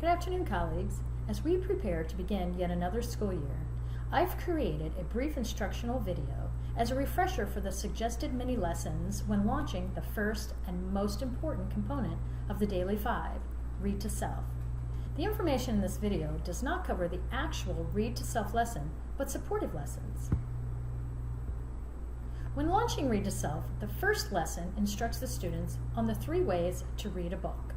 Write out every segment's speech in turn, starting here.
Good afternoon, colleagues. As we prepare to begin yet another school year, I've created a brief instructional video as a refresher for the suggested mini lessons when launching the first and most important component of the Daily 5, Read to Self. The information in this video does not cover the actual Read to Self lesson, but supportive lessons. When launching Read to Self, the first lesson instructs the students on the 3 ways to read a book.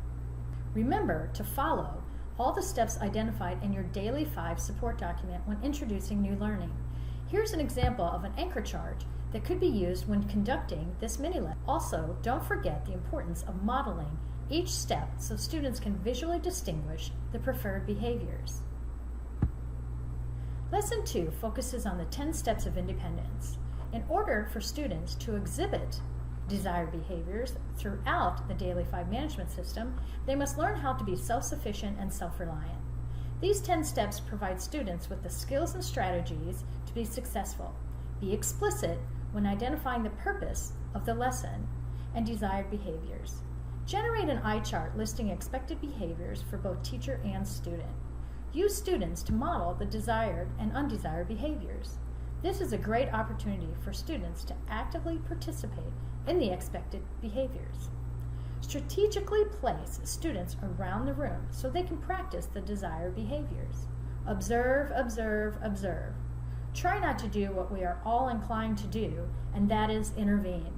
Remember to follow all the steps identified in your Daily 5 support document when introducing new learning. Here's an example of an anchor chart that could be used when conducting this mini lesson. Also, don't forget the importance of modeling each step so students can visually distinguish the preferred behaviors. Lesson 2 focuses on the 10 steps of independence. In order for students to exhibit desired behaviors throughout the Daily 5 management system, they must learn how to be self-sufficient and self-reliant. These 10 steps provide students with the skills and strategies to be successful. Be explicit when identifying the purpose of the lesson and desired behaviors. Generate an eye chart listing expected behaviors for both teacher and student. Use students to model the desired and undesired behaviors. This is a great opportunity for students to actively participate in the expected behaviors. Strategically place students around the room so they can practice the desired behaviors. Observe, observe, observe. Try not to do what we are all inclined to do, and that is intervene.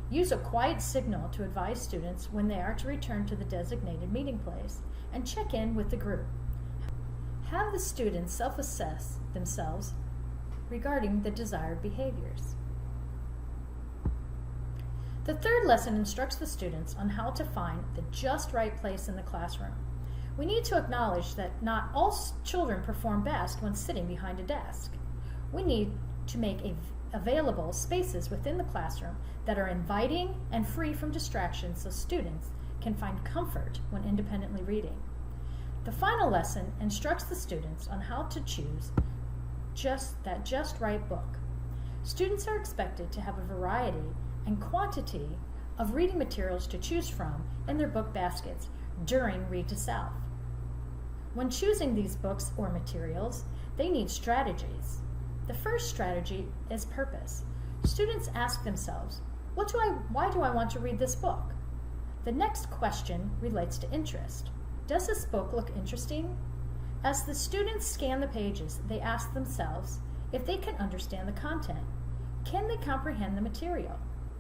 Use a quiet signal to advise students when they are to return to the designated meeting place, and check in with the group. Have the students self-assess themselves regarding the desired behaviors. The third lesson instructs the students on how to find the just right place in the classroom. We need to acknowledge that not all children perform best when sitting behind a desk. We need to make available spaces within the classroom that are inviting and free from distractions so students can find comfort when independently reading. The final lesson instructs the students on how to choose that just right book. Students are expected to have a variety and quantity of reading materials to choose from in their book baskets during Read to Self. When choosing these books or materials, they need strategies. The first strategy is purpose. Students ask themselves, why do I want to read this book? The next question relates to interest. Does this book look interesting? As the students scan the pages, they ask themselves if they can understand the content. Can they comprehend the material?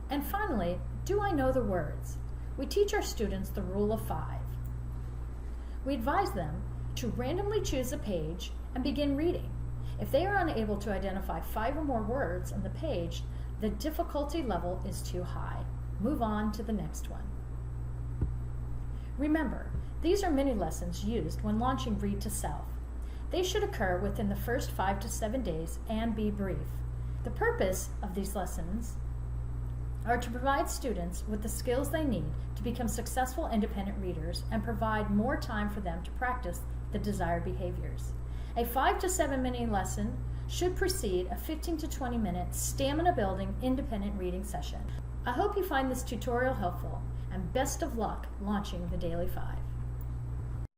And finally, do I know the words? We teach our students the rule of 5. We advise them to randomly choose a page and begin reading. If they are unable to identify 5 or more words on the page, the difficulty level is too high. Move on to the next one. Remember, these are mini lessons used when launching Read to Self. They should occur within the first 5 to 7 days and be brief. The purpose of these lessons are to provide students with the skills they need to become successful independent readers and provide more time for them to practice the desired behaviors. A 5 to 7 mini lesson should precede a 15 to 20 minute stamina building independent reading session. I hope you find this tutorial helpful, and best of luck launching the Daily 5.